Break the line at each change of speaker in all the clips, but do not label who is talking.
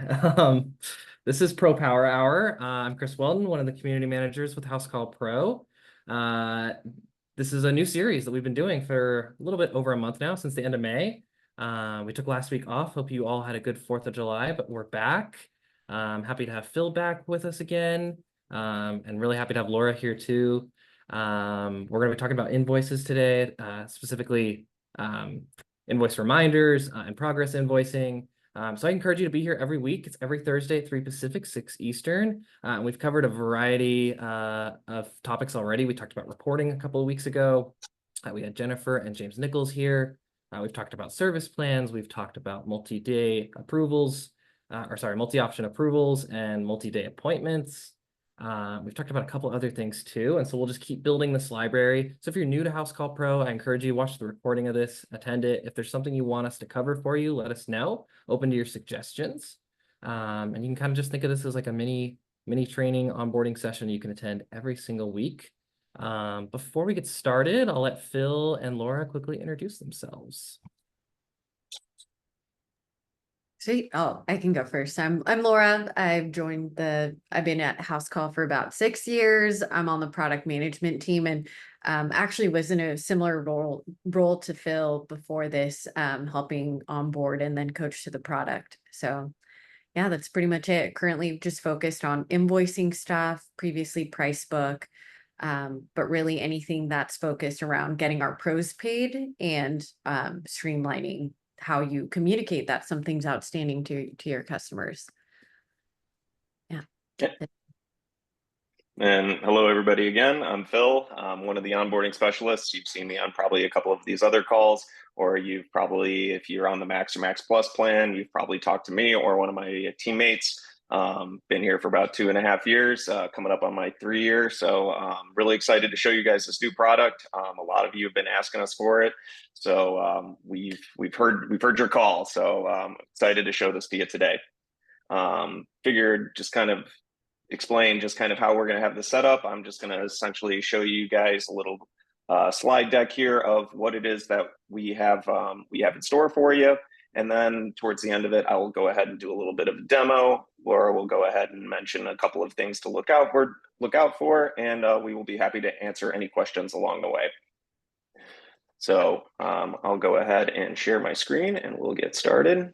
Um, this is Pro Power Hour. I'm Chris Weldon, one of the community managers with Housecall Pro. Uh, this is a new series that we've been doing for a little bit over a month now, since the end of May. We took last week off. Hope you all had a good 4th of July, but we're back. Happy to have Phil back with us again, and really happy to have Laura here too. We're going to be talking about invoices today, specifically invoice reminders and progress invoicing. So I encourage you to be here every week. It's every Thursday, 3 Pacific, 6 Eastern. We've covered a variety of topics already. We talked about reporting a couple of weeks ago. We had Jennifer and James Nichols here. We've talked about service plans. We've talked about multi-day approvals, multi-option approvals and multi-day appointments. We've talked about a couple other things too, and so we'll just keep building this library. So if you're new to Housecall Pro, I encourage you to watch the recording of this, attend it. If there's something you want us to cover for you, let us know. Open to your suggestions. And you can kind of just think of this as like a mini training onboarding session you can attend every single week. Before we get started, I'll let Phil and Laura quickly introduce themselves.
Sweet. Oh, I can go first. I'm Laura. I've been at Housecall for about 6 years. I'm on the product management team and actually was in a similar role to Phil before this, helping onboard and then coach to the product. So yeah, that's pretty much it. Currently just focused on invoicing stuff, previously price book, but really anything that's focused around getting our pros paid and streamlining how you communicate that something's outstanding to your customers. Yeah.
And hello, everybody again. I'm Phil. I'm one of the onboarding specialists. You've seen me on probably a couple of these other calls, or you've probably, if you're on the Max or Max Plus plan, you've probably talked to me or one of my teammates. Been here for about 2.5 years, coming up on my 3 year. So really excited to show you guys this new product. A lot of you have been asking us for it. So we've heard your call. So excited to show this to you today. Figured just kind of explain just kind of how we're going to have this set up. I'm just going to essentially show you guys a little slide deck here of what it is that we have in store for you. And then towards the end of it, I will go ahead and do a little bit of a demo. Laura will go ahead and mention a couple of things to look out for, and we will be happy to answer any questions along the way. So I'll go ahead and share my screen and we'll get started.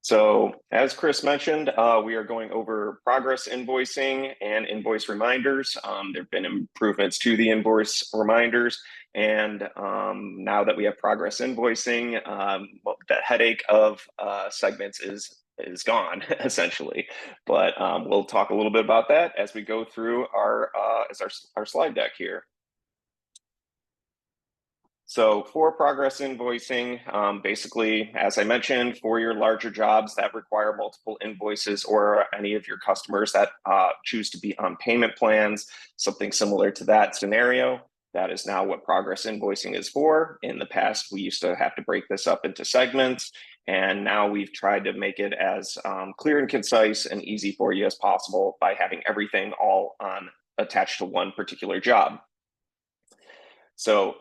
So as Chris mentioned, we are going over progress invoicing and invoice reminders. There have been improvements to the invoice reminders. And now that we have progress invoicing, that headache of segments is gone, essentially. But we'll talk a little bit about that as we go through our slide deck here. So for progress invoicing, basically, as I mentioned, for your larger jobs that require multiple invoices or any of your customers that choose to be on payment plans, something similar to that scenario, that is now what progress invoicing is for. In the past, we used to have to break this up into segments, and now we've tried to make it as clear and concise and easy for you as possible by having everything all attached to one particular job. So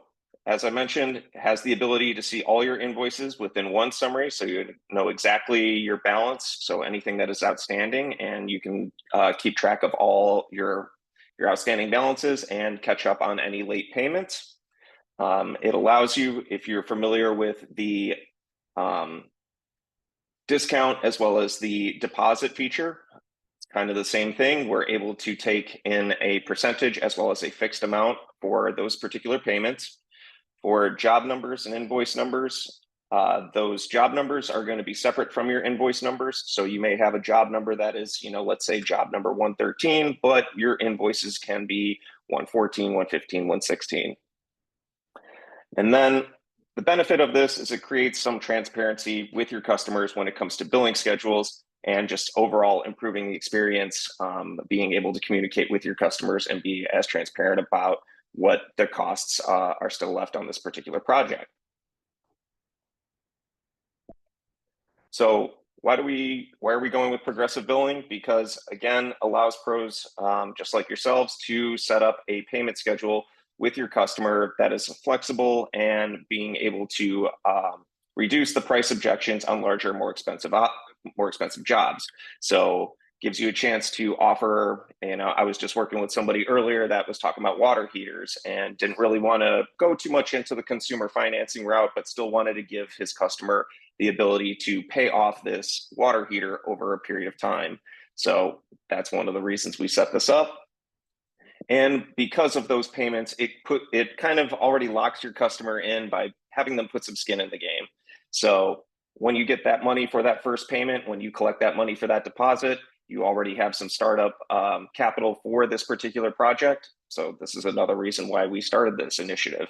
as I mentioned, it has the ability to see all your invoices within one summary, so you know exactly your balance, so anything that is outstanding, and you can keep track of all your outstanding balances and catch up on any late payments. It allows you, if you're familiar with the discount as well as the deposit feature, it's kind of the same thing. We're able to take in a percentage as well as a fixed amount for those particular payments. For job numbers and invoice numbers, those job numbers are going to be separate from your invoice numbers. So you may have a job number that is, let's say job number 113, but your invoices can be 114, 115, 116. And then the benefit of this is it creates some transparency with your customers when it comes to billing schedules and just overall improving the experience, being able to communicate with your customers and be as transparent about what the costs are still left on this particular project. So why are we going with progressive billing? Because again, allows pros just like yourselves to set up a payment schedule with your customer that is flexible and being able to reduce the price objections on larger, more expensive jobs. So gives you a chance to offer, I was just working with somebody earlier that was talking about water heaters and didn't really want to go too much into the consumer financing route, but still wanted to give his customer the ability to pay off this water heater over a period of time. So that's one of the reasons we set this up. And because of those payments, it kind of already locks your customer in by having them put some skin in the game. So when you get that money for that first payment, when you collect that money for that deposit, you already have some startup capital for this particular project. So this is another reason why we started this initiative.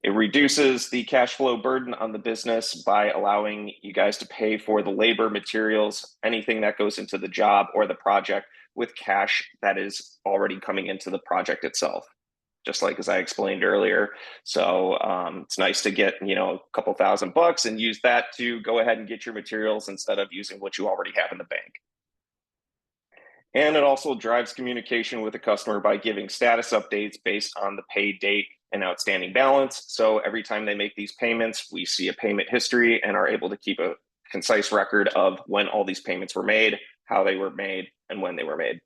It reduces the cash flow burden on the business by allowing you guys to pay for the labor, materials, anything that goes into the job or the project with cash that is already coming into the project itself, just like as I explained earlier. So it's nice to get, a couple $1,000 and use that to go ahead and get your materials instead of using what you already have in the bank. And it also drives communication with the customer by giving status updates based on the paid date and outstanding balance. So every time they make these payments, we see a payment history and are able to keep a concise record of when all these payments were made, how they were made, and when they were made.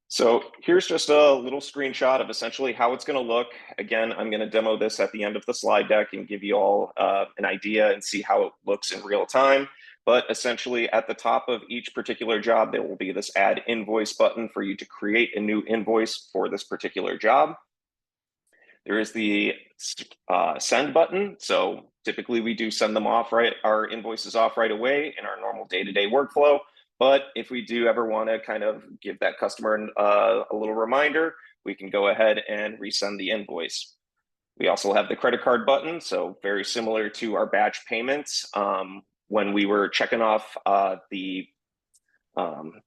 So here's just a little screenshot of essentially how it's going to look. Again, I'm going to demo this at the end of the slide deck and give you all an idea and see how it looks in real time. But essentially at the top of each particular job, there will be this add invoice button for you to create a new invoice for this particular job. There is the send button. So typically we do send them off, our invoices off right away in our normal day-to-day workflow. But if we do ever want to kind of give that customer a little reminder, we can go ahead and resend the invoice. We also have the credit card button. So very similar to our batch payments. When we were checking off the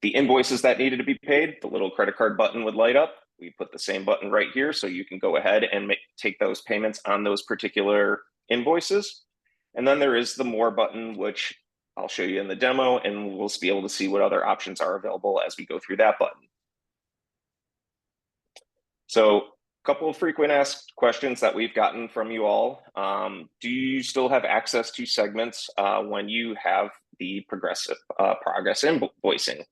invoices that needed to be paid, the little credit card button would light up. We put the same button right here so you can go ahead and take those payments on those particular invoices. And then there is the more button, which I'll show you in the demo, and we'll be able to see what other options are available as we go through that button. So a couple of frequent asked questions that we've gotten from you all. Do you still have access to segments when you have the Progress Invoicing?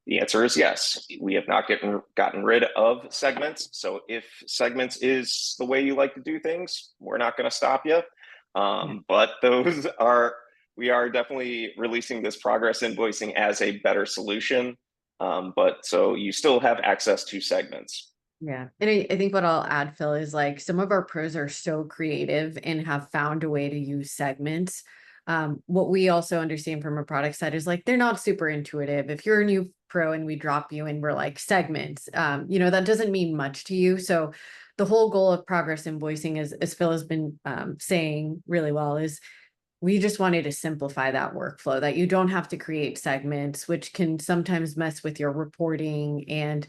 The answer is yes. We have not gotten rid of segments. So if segments is the way you like to do things, we're not going to stop you. But we are definitely releasing this Progress Invoicing as a better solution. But so you still have access to segments.
Yeah. And I think what I'll add, Phil, is like some of our pros are so creative and have found a way to use segments. What we also understand from a product side is like, they're not super intuitive. If you're a new pro and we drop you and we're like segments, that doesn't mean much to you. So the whole goal of Progress Invoicing, as Phil has been saying really well, is we just wanted to simplify that workflow, that you don't have to create segments, which can sometimes mess with your reporting. And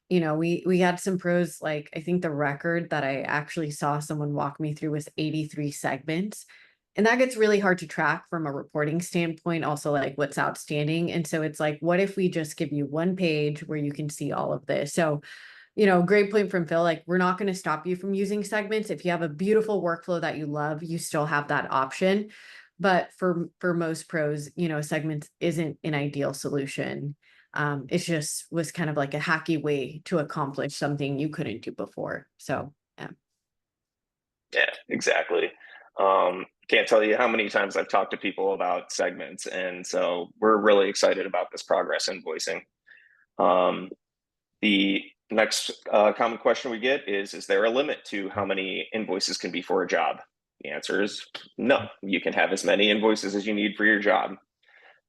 we had some pros, like I think the record that I actually saw someone walk me through was 83 segments. And that gets really hard to track from a reporting standpoint, also like what's outstanding. And so it's like, what if we just give you one page where you can see all of this? So, great point from Phil, like we're not going to stop you from using segments. If you have a beautiful workflow that you love, you still have that option. But for most pros, segments isn't an ideal solution. It just was kind of like a hacky way to accomplish something you couldn't do before. So, yeah.
Yeah, exactly. Can't tell you how many times I've talked to people about segments. And so we're really excited about this Progress Invoicing. The next common question we get is there a limit to how many invoices can be for a job? The answer is no. You can have as many invoices as you need for your job.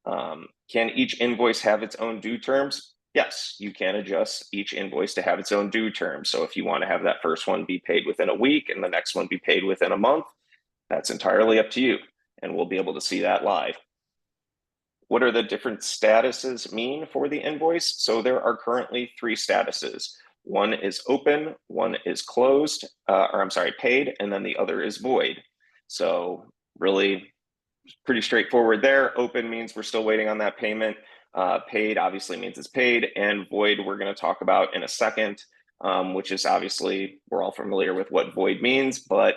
Can each invoice have its own due terms? Yes, you can adjust each invoice to have its own due terms. So if you want to have that first one be paid within a week and the next one be paid within a month, that's entirely up to you. And we'll be able to see that live. What are the different statuses mean for the invoice? So there are currently 3 statuses. One is open, one is closed, paid, and then the other is void. So really pretty straightforward there. Open means we're still waiting on that payment. Paid obviously means it's paid, and void we're going to talk about in a second. which is obviously, we're all familiar with what void means, but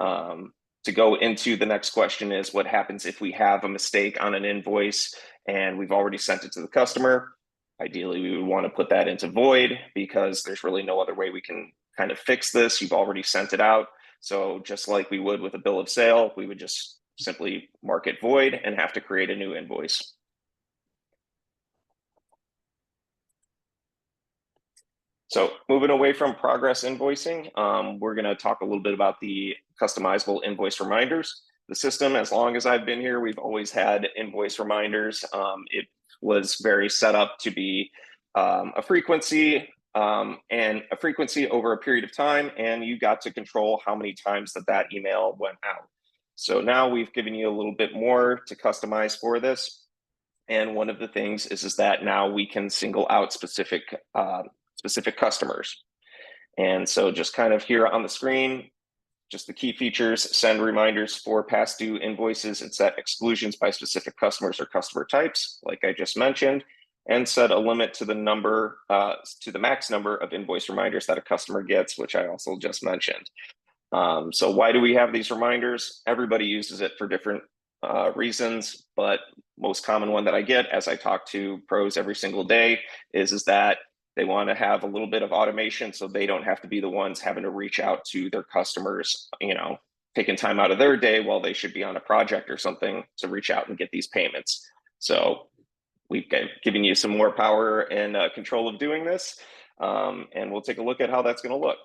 to go into the next question is what happens if we have a mistake on an invoice and we've already sent it to the customer. Ideally, we would want to put that into void because there's really no other way we can kind of fix this. You've already sent it out. So just like we would with a bill of sale, we would just simply mark it void and have to create a new invoice. So moving away from progress invoicing, we're going to talk a little bit about the customizable invoice reminders. The system, as long as I've been here, we've always had invoice reminders. It was very set up to be a frequency over a period of time, and you got to control how many times that email went out. So now we've given you a little bit more to customize for this. And one of the things is that now we can single out specific customers. And so just kind of here on the screen, just the key features: send reminders for past due invoices and set exclusions by specific customers or customer types, like I just mentioned, and set a limit to the max number of invoice reminders that a customer gets, which I also just mentioned. So why do we have these reminders? Everybody uses it for different reasons, but most common one that I get as I talk to pros every single day is that they want to have a little bit of automation so they don't have to be the ones having to reach out to their customers, taking time out of their day while they should be on a project or something to reach out and get these payments. So we've given you some more power and control of doing this, and we'll take a look at how that's going to look.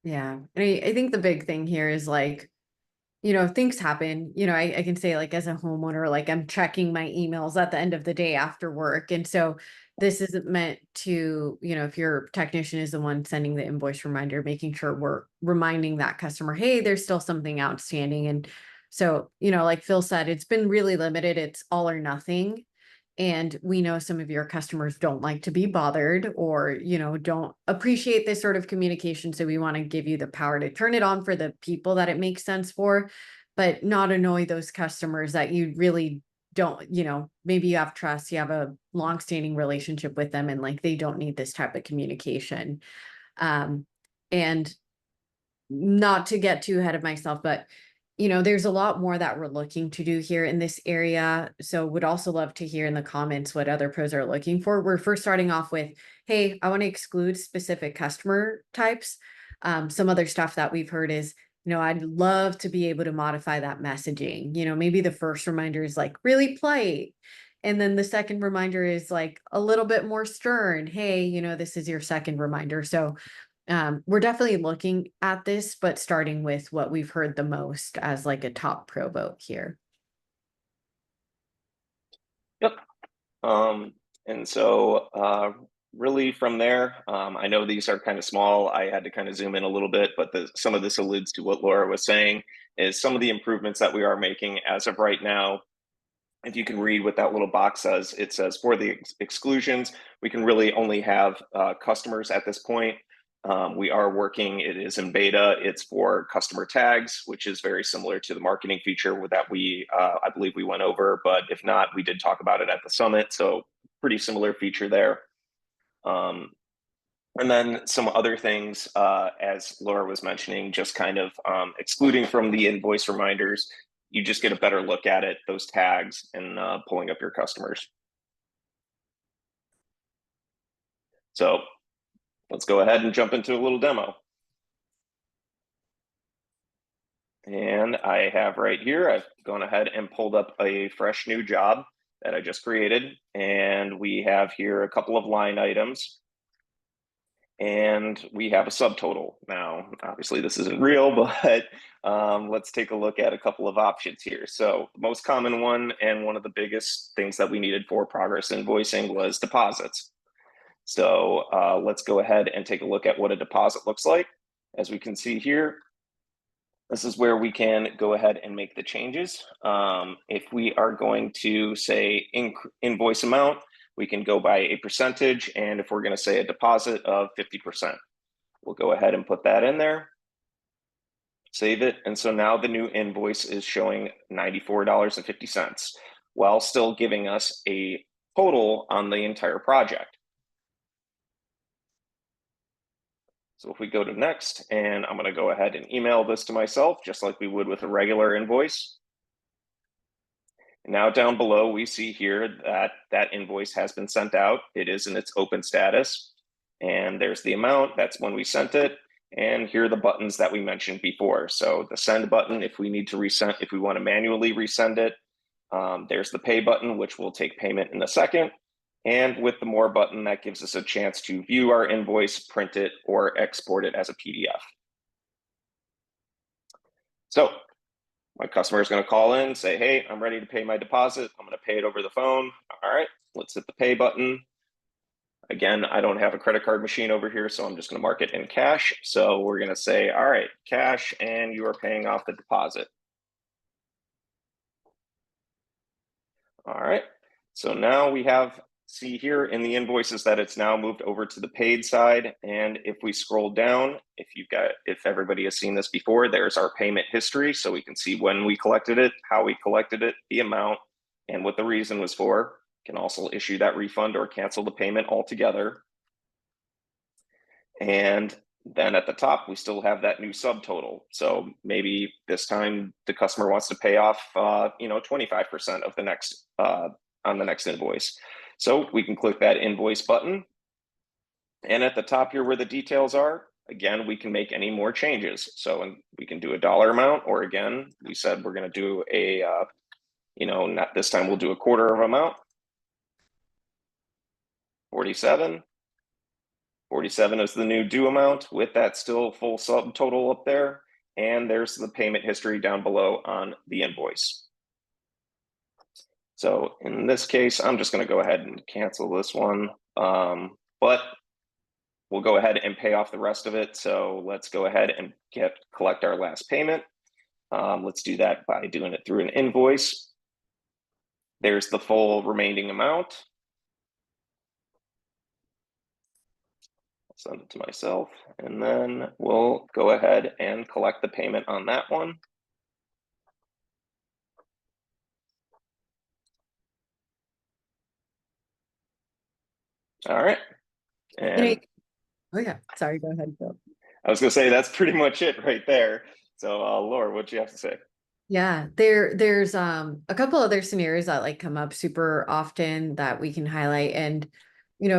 Yeah. And I think the big thing here is things happen, I can say as a homeowner, I'm checking my emails at the end of the day after work. And so this isn't meant to, if your technician is the one sending the invoice reminder, making sure we're reminding that customer, hey, there's still something outstanding. And so, like Phil said, it's been really limited. It's all or nothing. And we know some of your customers don't like to be bothered or, don't appreciate this sort of communication. So we want to give you the power to turn it on for the people that it makes sense for, but not annoy those customers that you really don't, maybe you have trust, you have a longstanding relationship with them and they don't need this type of communication. And not to get too ahead of myself, but there's a lot more that we're looking to do here in this area. So would also love to hear in the comments what other pros are looking for. We're first starting off with, hey, I want to exclude specific customer types. Some other stuff that we've heard is, I'd love to be able to modify that messaging. Maybe the first reminder is really polite. And then the second reminder is a little bit more stern. Hey, this is your second reminder. So we're definitely looking at this, but starting with what we've heard the most as a top pro vote here.
Yep. And so really from there, I know these are kind of small. I had to kind of zoom in a little bit, but some of this alludes to what Laura was saying, is some of the improvements that we are making as of right now. If you can read what that little box says, it says for the exclusions, we can really only have customers at this point. We are working, it is in beta, it's for customer tags, which is very similar to the marketing feature that I believe we went over, but if not, we did talk about it at the summit. So pretty similar feature there. And then some other things, as Laura was mentioning, just kind of excluding from the invoice reminders, you just get a better look at it, those tags, and pulling up your customers. So let's go ahead and jump into a little demo. And I have right here, I've gone ahead and pulled up a fresh new job that I just created. And we have here a couple of line items. And we have a subtotal. Now, obviously this isn't real, but let's take a look at a couple of options here. So the most common one and one of the biggest things that we needed for progress invoicing was deposits. So let's go ahead and take a look at what a deposit looks like. As we can see here, this is where we can go ahead and make the changes. If we are going to say invoice amount, we can go by a percentage. And if we're going to say a deposit of 50%, we'll go ahead and put that in there, save it. And so now the new invoice is showing $94.50 while still giving us a total on the entire project. So if we go to next, and I'm going to go ahead and email this to myself, just like we would with a regular invoice. And now down below, we see here that that invoice has been sent out. It is in its open status. And there's the amount, that's when we sent it. And here are the buttons that we mentioned before. So the send button, if we need to resend, if we want to manually resend it. There's the pay button, which will take payment in a second. And with the more button, that gives us a chance to view our invoice, print it, or export it as a PDF. So my customer is going to call in, say, hey, I'm ready to pay my deposit. I'm going to pay it over the phone. All right, let's hit the pay button. Again, I don't have a credit card machine over here, so I'm just going to mark it in cash. So we're going to say, all right, cash, and you are paying off the deposit. All right, so now we see here in the invoices that it's now moved over to the paid side. And if we scroll down, if everybody has seen this before, there's our payment history. So we can see when we collected it, how we collected it, the amount, and what the reason was for. Can also issue that refund or cancel the payment altogether. And then at the top, we still have that new subtotal. So maybe this time the customer wants to pay off, 25% of the next on the next invoice. So we can click that invoice button. And at the top here where the details are, again, we can make any more changes. So we can do a dollar amount, or again, we said we're going to do a, not this time, we'll do a quarter of amount. 47. 47 is the new due amount with that still full subtotal up there. And there's the payment history down below on the invoice. So in this case, I'm just going to go ahead and cancel this one. But we'll go ahead and pay off the rest of it. So let's go ahead and collect our last payment. Let's do that by doing it through an invoice. There's the full remaining amount. Send it to myself, and then we'll go ahead and collect the payment on that one. All right. And
oh yeah, sorry, go ahead, Phil.
I was gonna say that's pretty much it right there. So Laura, what do you have to say?
Yeah, there's a couple other scenarios that like come up super often that we can highlight. And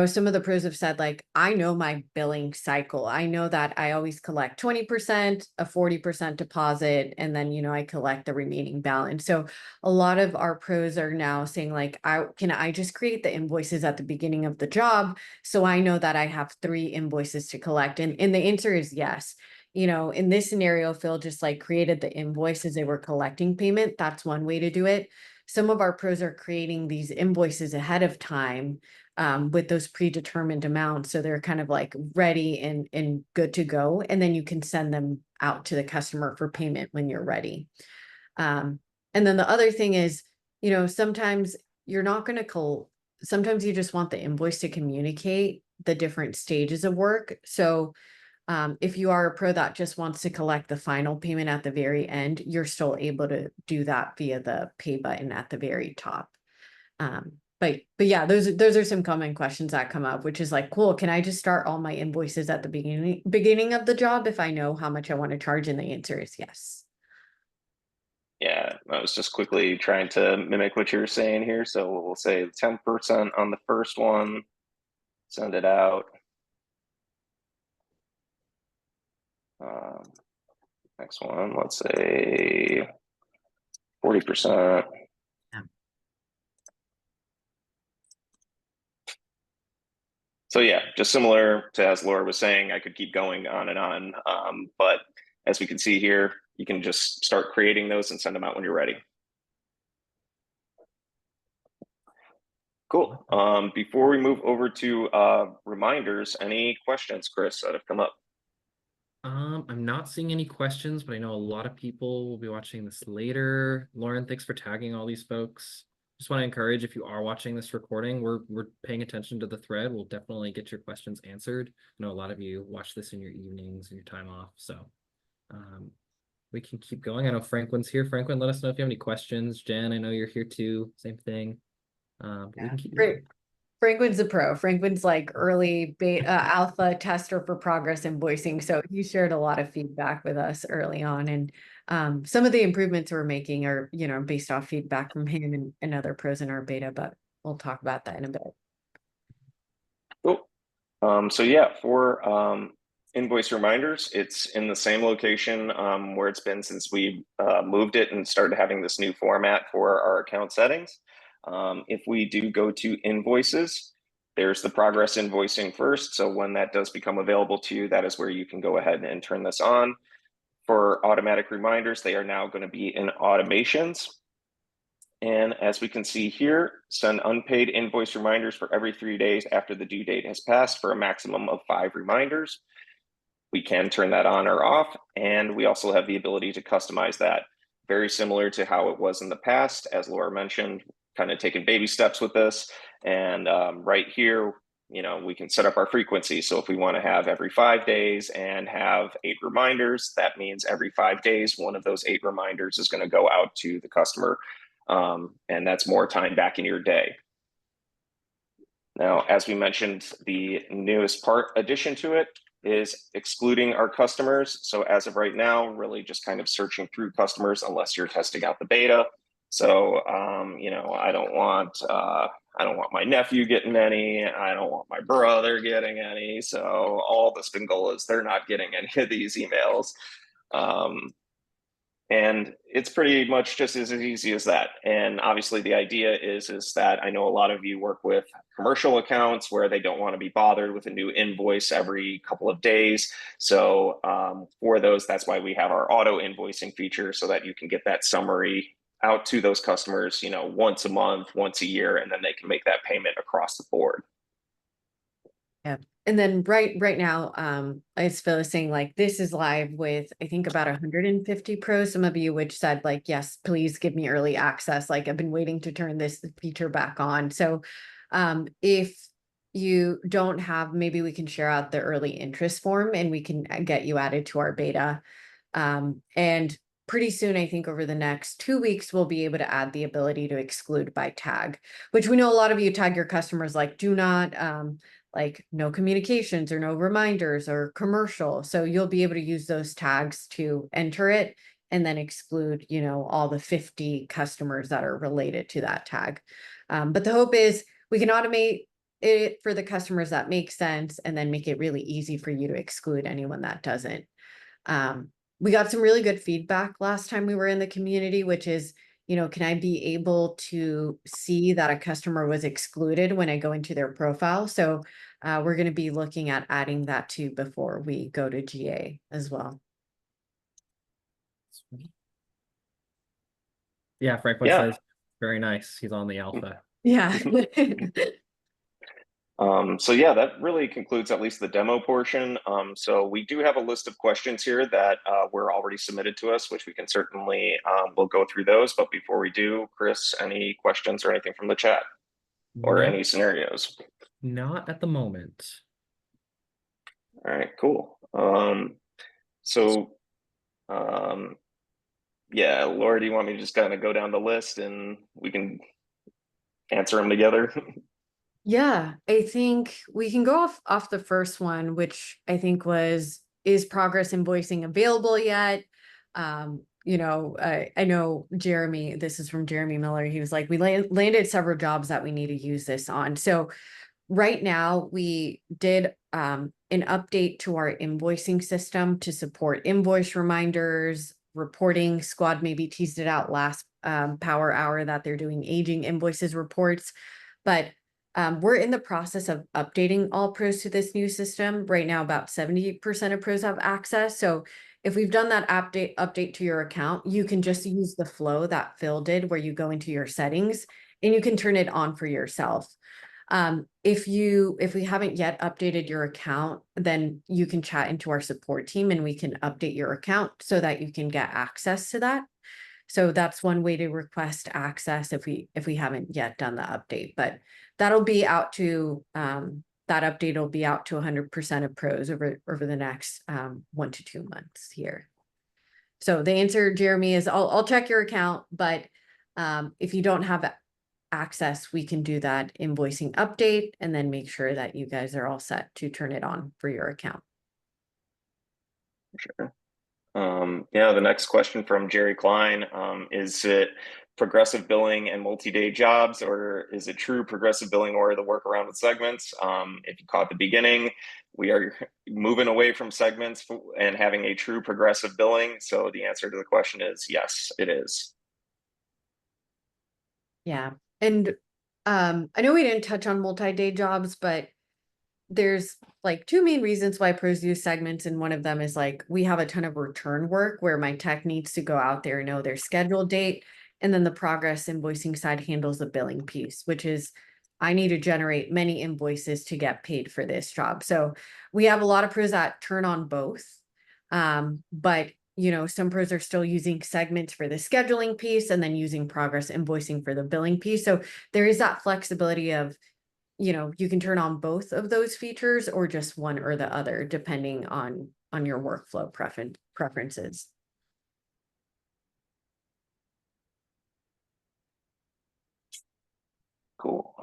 some of the pros have said, like, I know my billing cycle. I know that I always collect 20%, a 40% deposit, and then I collect the remaining balance. So a lot of our pros are now saying, like, I just create the invoices at the beginning of the job, so I know that I have 3 invoices to collect? And the answer is yes. In this scenario, Phil just like created the invoice as they were collecting payment. That's one way to do it. Some of our pros are creating these invoices ahead of time with those predetermined amounts. So they're kind of like ready and good to go. And then you can send them out to the customer for payment when you're ready. And then the other thing is, sometimes you're not going to sometimes you just want the invoice to communicate the different stages of work. So if you are a pro that just wants to collect the final payment at the very end, you're still able to do that via the pay button at the very top. But yeah, those are some common questions that come up, which is like, cool, can I just start all my invoices at the beginning of the job if I know how much I want to charge? And the answer is yes.
Yeah, I was just quickly trying to mimic what you're saying here. So we'll say 10% on the first one, send it out. Next one, let's say 40%.
Yeah.
So yeah, just similar to as Laura was saying, I could keep going on and on. But as we can see here, you can just start creating those and send them out when you're ready. Cool. Before we move over to reminders, any questions, Chris, that have come up?
I'm not seeing any questions, but I know a lot of people will be watching this later. Lauren, thanks for tagging all these folks. Just want to encourage, if you are watching this recording, we're paying attention to the thread. We'll definitely get your questions answered. I know a lot of you watch this in your evenings and your time off, so we can keep going. I know Franklin's here. Franklin, let us know if you have any questions. Jen, I know you're here too. Same thing. But we can keep
Great. Franklin's a pro. Franklin's like early beta alpha tester for Progress Invoicing. So he shared a lot of feedback with us early on. And some of the improvements we're making are, you know, based off feedback from him and other pros in our beta, but we'll talk about that in a bit.
Cool. So yeah, for invoice reminders, it's in the same location where it's been since we moved it and started having this new format for our account settings. If we do go to invoices, there's the progress invoicing first. So when that does become available to you, that is where you can go ahead and turn this on. For automatic reminders, they are now going to be in automations. And as we can see here, send unpaid invoice reminders for every 3 days after the due date has passed for a maximum of 5 reminders. We can turn that on or off, and we also have the ability to customize that. Very similar to how it was in the past, as Laura mentioned, kind of taking baby steps with this. And right here, you know, we can set up our frequency. So if we want to have every 5 days and have 8 reminders, that means every 5 days, one of those 8 reminders is going to go out to the customer. And that's more time back in your day. Now, as we mentioned, the newest addition to it is excluding our customers. So as of right now, really just kind of searching through customers unless you're testing out the beta. So, you know, I don't want my nephew getting any. I don't want my brother getting any. So all the Spingolas, they're not getting any of these emails. And it's pretty much just as easy as that. And obviously the idea is that I know a lot of you work with commercial accounts where they don't want to be bothered with a new invoice every couple of days. So for those, that's why we have our auto invoicing feature, so that you can get that summary out to those customers, you know, once a month, once a year, and then they can make that payment across the board.
Yeah. And then right now, as Phil is saying, like this is live with, I think about 150 pros. Some of you which said like, yes, please give me early access. Like I've been waiting to turn this feature back on. So if you don't have, maybe we can share out the early interest form and we can get you added to our beta. And pretty soon, I think over the next 2 weeks, we'll be able to add the ability to exclude by tag, which we know a lot of you tag your customers like do not, like no communications or no reminders or commercial. So you'll be able to use those tags to enter it and then exclude, you know, all the 50 customers that are related to that tag. But the hope is we can automate it for the customers that make sense and then make it really easy for you to exclude anyone that doesn't. We got some really good feedback last time we were in the community, which is, you know, can I be able to see that a customer was excluded when I go into their profile? So we're going to be looking at adding that too before we go to GA as well.
Yeah, Franklin says, very nice. He's on the alpha.
Yeah.
So yeah, that really concludes at least the demo portion. So we do have a list of questions here that were already submitted to us, which we can certainly, we'll go through those. But before we do, Chris, any questions or anything from the chat or any scenarios?
Not at the moment.
All right, cool. Yeah, Laura, do you want me to just kind of go down the list and we can answer them together?
Yeah, I think we can go off the first one, which I think was, is Progress Invoicing available yet? You know, I know Jeremy, this is from Jeremy Miller. He was like, we landed several jobs that we need to use this on. So right now we did an update to our invoicing system to support invoice reminders, reporting. Squad maybe teased it out last power hour that they're doing aging invoices reports, but we're in the process of updating all pros to this new system. Right now, about 70% of pros have access. So if we've done that update to your account, you can just use the flow that Phil did where you go into your settings and you can turn it on for yourself. If we haven't yet updated your account, then you can chat into our support team and we can update your account so that you can get access to that. So that's one way to request access if we haven't yet done the update, but that'll be out to, that update will be out to 100% of pros over the next 1 to 2 months here. So the answer, Jeremy, is I'll check your account, but if you don't have access, we can do that invoicing update and then make sure that you guys are all set to turn it on for your account.
Sure. Yeah, the next question from Jerry Klein, is it progressive billing and multi-day jobs, or is it true progressive billing or the workaround with segments? If you caught the beginning, we are moving away from segments and having a true progressive billing. So the answer to the question is yes, it is.
Yeah. And I know we didn't touch on multi-day jobs, but there's like two main reasons why pros use segments. And one of them is like, we have a ton of return work where my tech needs to go out there and know their scheduled date. And then the progress invoicing side handles the billing piece, which is I need to generate many invoices to get paid for this job. So we have a lot of pros that turn on both. But you know, some pros are still using segments for the scheduling piece and then using progress invoicing for the billing piece. So there is that flexibility of, you know, you can turn on both of those features or just one or the other, depending on your workflow preferences.
Cool.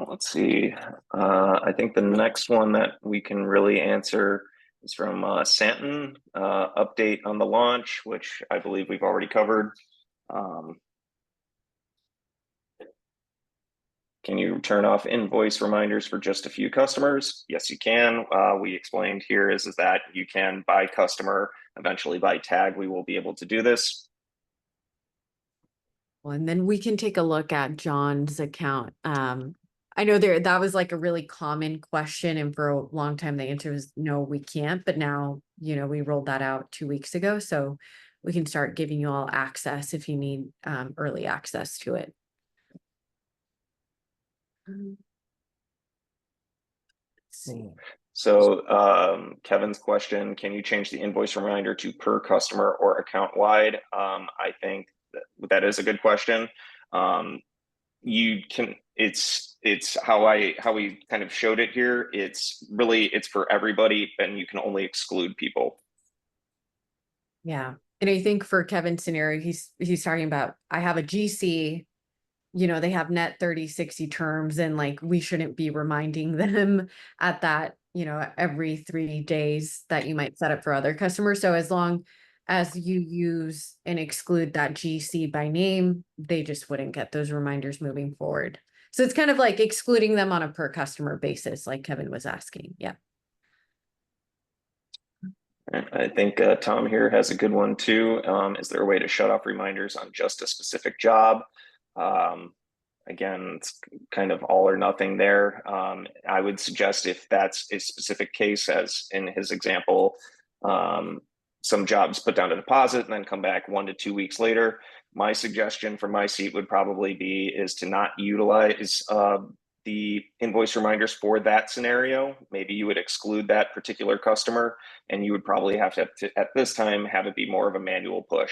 Let's see. I think the next one that we can really answer is from Santon. Update on the launch, which I believe we've already covered. Can you turn off invoice reminders for just a few customers? Yes, you can. We explained here is that you can by customer, eventually by tag, we will be able to do this.
Well, and then we can take a look at John's account. I know that was like a really common question, and for a long time the answer was no, we can't. But now, you know, we rolled that out 2 weeks ago, so we can start giving you all access if you need early access to it. Let's see.
So Kevin's question, can you change the invoice reminder to per customer or account wide? I think that is a good question. You can, it's how we kind of showed it here. It's for everybody, and you can only exclude people.
Yeah. And I think for Kevin's scenario, he's talking about, I have a GC, you know, they have net 30, 60 terms, and like, we shouldn't be reminding them at that, you know, every 3 days that you might set up for other customers. So as long as you use and exclude that GC by name, they just wouldn't get those reminders moving forward. So it's kind of like excluding them on a per customer basis, like Kevin was asking. Yeah.
I think Tom here has a good one too. Is there a way to shut off reminders on just a specific job? Again, it's kind of all or nothing there. I would suggest if that's a specific case, as in his example, some jobs put down a deposit and then come back 1 to 2 weeks later. My suggestion from my seat would probably be is to not utilize the invoice reminders for that scenario. Maybe you would exclude that particular customer, and you would probably have to at this time, have it be more of a manual push.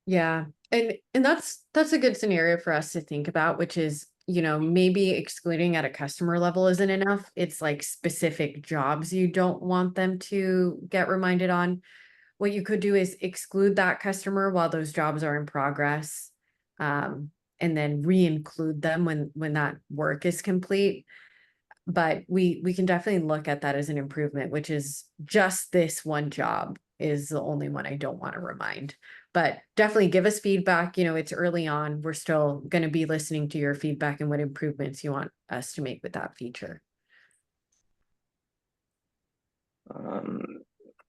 Yeah. And that's a good scenario for us to think about, which is, you know, maybe excluding at a customer level isn't enough. It's like specific jobs you don't want them to get reminded on. What you could do is exclude that customer while those jobs are in progress, and then re-include them when that work is complete. But we can definitely look at that as an improvement, which is just this one job is the only one I don't want to remind. But definitely give us feedback. You know, it's early on. We're still going to be listening to your feedback and what improvements you want us to make with that feature.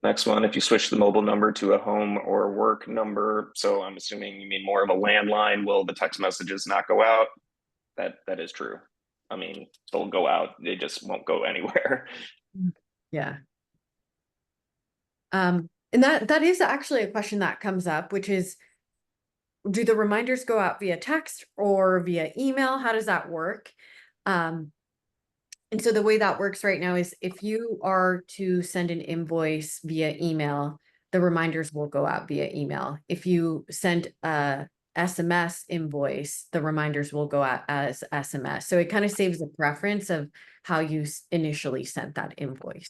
Next one, if you switch the mobile number to a home or work number, so I'm assuming you mean more of a landline, will the text messages not go out? That is true. I mean, they'll go out, they just won't go anywhere.
Yeah. And that is actually a question that comes up, which is, do the reminders go out via text or via email? How does that work? And so the way that works right now is if you are to send an invoice via email, the reminders will go out via email. If you send a SMS invoice, the reminders will go out as SMS. So it kind of saves the preference of how you initially sent that invoice.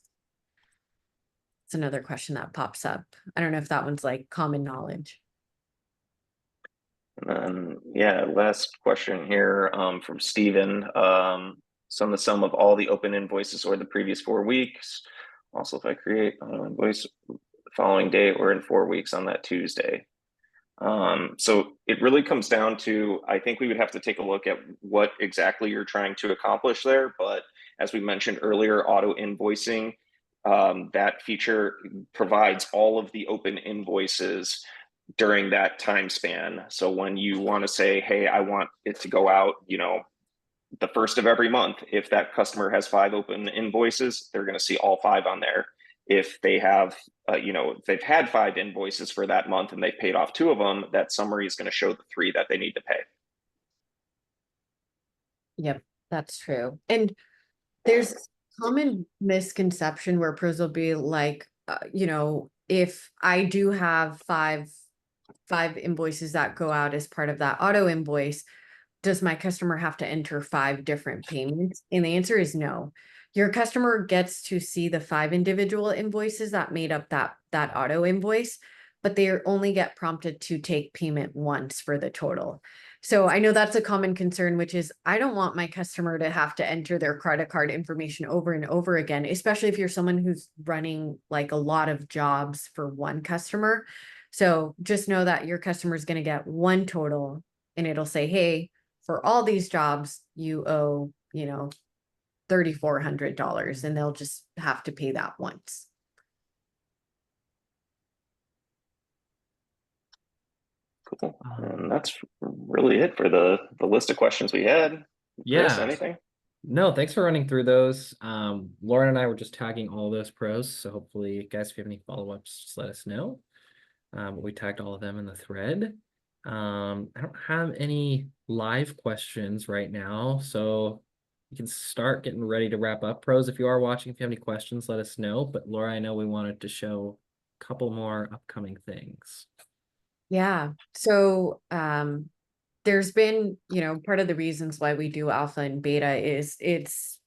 It's another question that pops up. I don't know if that one's like common knowledge.
And then, yeah, last question here from Steven. Sum the sum of all the open invoices or the previous 4 weeks. Also, if I create an invoice the following day or in 4 weeks on that Tuesday. So it really comes down to, I think we would have to take a look at what exactly you're trying to accomplish there. But as we mentioned earlier, auto invoicing, that feature provides all of the open invoices during that time span. So when you want to say, hey, I want it to go out, the first of every month, if that customer has 5 open invoices, they're going to see all 5 on there. If they have, if they've had 5 invoices for that month and they've paid off 2 of them, that summary is going to show the 3 that they need to pay.
Yep, that's true. And there's common misconception where pros will be like, if I do have five invoices that go out as part of that auto invoice, does my customer have to enter 5 different payments? And the answer is no. Your customer gets to see the 5 individual invoices that made up that auto invoice, but they only get prompted to take payment once for the total. So I know that's a common concern, which is I don't want my customer to have to enter their credit card information over and over again, especially if you're someone who's running like a lot of jobs for one customer. So just know that your customer is going to get one total and it'll say, hey, for all these jobs, you owe, $3,400, and they'll just have to pay that once.
Cool. And that's really it for the list of questions we had. Chris,
Yeah.
anything?
No, thanks for running through those. Lauren and I were just tagging all those pros. So hopefully, guys, if you have any follow-ups, just let us know. But we tagged all of them in the thread. I don't have any live questions right now, so you can start getting ready to wrap up. Pros, if you are watching, if you have any questions, let us know. But Laura, I know we wanted to show a couple more upcoming things.
Yeah. So there's been, part of the reasons why we do alpha and beta is it's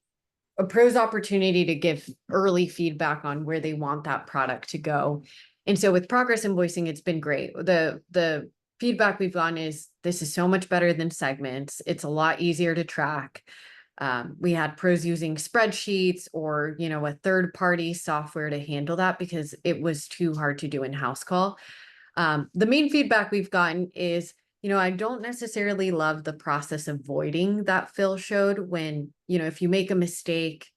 a pro's opportunity to give early feedback on where they want that product to go. And so with progress invoicing, it's been great. The feedback we've gotten is this is so much better than segments. It's a lot easier to track. We had pros using spreadsheets or, a third-party software to handle that because it was too hard to do in Housecall. The main feedback we've gotten is, I don't necessarily love the process of voiding that Phil showed when, if you make a mistake,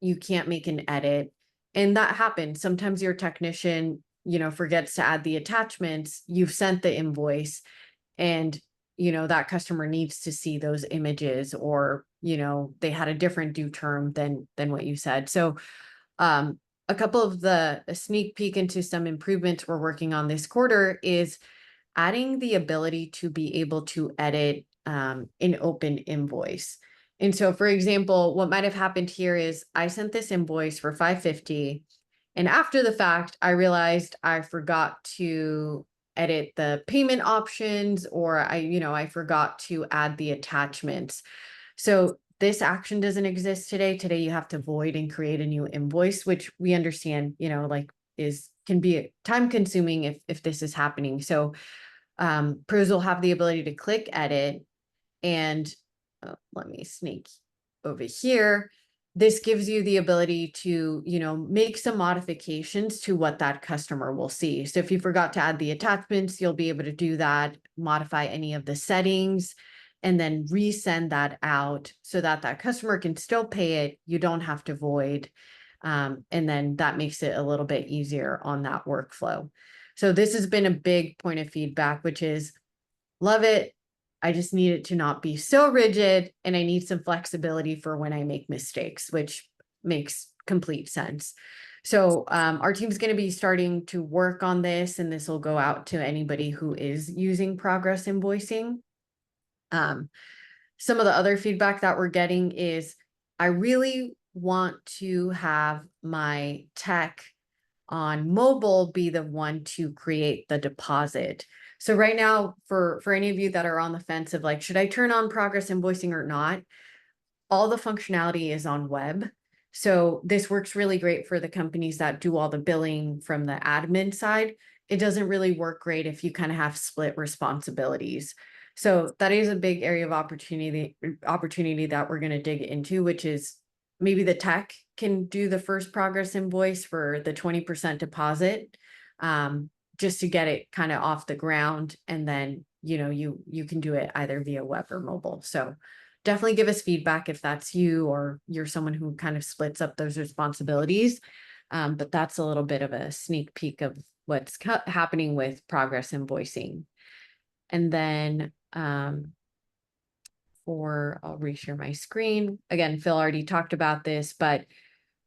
you can't make an edit. And that happens. Sometimes your technician, forgets to add the attachments. You've sent the invoice and, that customer needs to see those images or, they had a different due term than what you said. So, a couple of a sneak peek into some improvements we're working on this quarter is adding the ability to be able to edit an open invoice. And so, for example, what might have happened here is I sent this invoice for $550, and after the fact, I realized I forgot to edit the payment options, or I forgot to add the attachments. So this action doesn't exist today. Today you have to void and create a new invoice, which we understand, can be time consuming if this is happening. So pros will have the ability to click edit and let me sneak over here. This gives you the ability to, make some modifications to what that customer will see. So if you forgot to add the attachments, you'll be able to do that, modify any of the settings, and then resend that out so that that customer can still pay it. You don't have to void. And then that makes it a little bit easier on that workflow. So this has been a big point of feedback, which is love it. I just need it to not be so rigid, and I need some flexibility for when I make mistakes, which makes complete sense. So our team's going to be starting to work on this, and this will go out to anybody who is using Progress Invoicing. Some of the other feedback that we're getting is I really want to have my tech on mobile be the one to create the deposit. So right now, for any of you that are on the fence of like, should I turn on progress invoicing or not? All the functionality is on web. So this works really great for the companies that do all the billing from the admin side. It doesn't really work great if you kind of have split responsibilities. So that is a big area of opportunity that we're going to dig into, which is maybe the tech can do the first progress invoice for the 20% deposit, just to get it kind of off the ground. And then, you can do it either via web or mobile. So definitely give us feedback if that's you or you're someone who kind of splits up those responsibilities. But that's a little bit of a sneak peek of what's happening with progress invoicing. And then I'll reshare my screen. Again, Phil already talked about this, but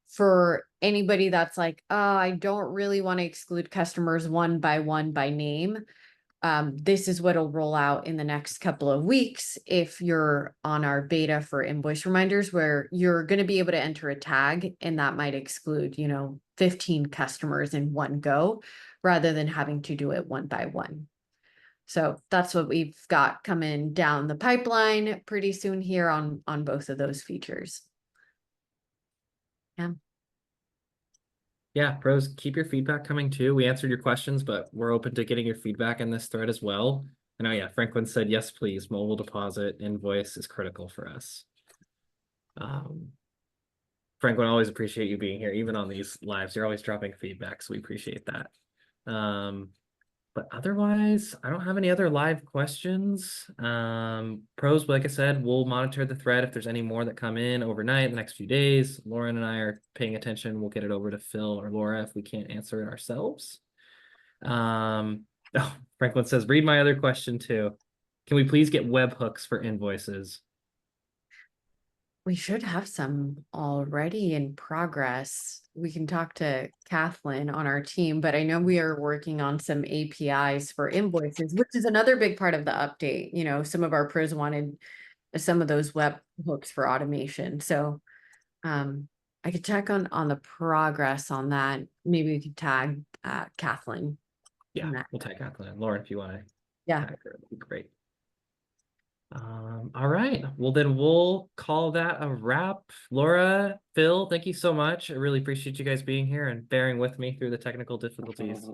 for anybody that's like, oh, I don't really want to exclude customers one by name, this is what'll roll out in the next couple of weeks if you're on our beta for invoice reminders, where you're going to be able to enter a tag, and that might exclude, 15 customers in one go rather than having to do it one by one. So that's what we've got coming down the pipeline pretty soon here on both of those features. Yeah.
Yeah, pros, keep your feedback coming too. We answered your questions, but we're open to getting your feedback in this thread as well. And oh yeah, Franklin said, yes, please. Mobile deposit invoice is critical for us. Franklin, I always appreciate you being here, even on these lives. You're always dropping feedback, so we appreciate that. But otherwise, I don't have any other live questions. Pros, like I said, we'll monitor the thread if there's any more that come in overnight, the next few days. Lauren and I are paying attention. We'll get it over to Phil or Laura if we can't answer it ourselves. Oh, Franklin says, read my other question too. Can we please get webhooks for invoices?
We should have some already in progress. We can talk to Kathleen on our team, but I know we are working on some APIs for invoices, which is another big part of the update. Some of our pros wanted some of those web hooks for automation. So I could check on the progress on that. Maybe we could tag Kathleen.
Yeah, we'll tag Kathleen. Lauren, if you want to tag her, that'd be great. All right, well then we'll call that a wrap. Laura, Phil, thank you so much. I really appreciate you guys being here and bearing with me through the technical difficulties.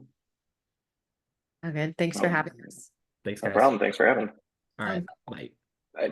Okay, thanks for having us.
Thanks,
No
guys.
problem. Thanks for having.
All right, bye.
Bye.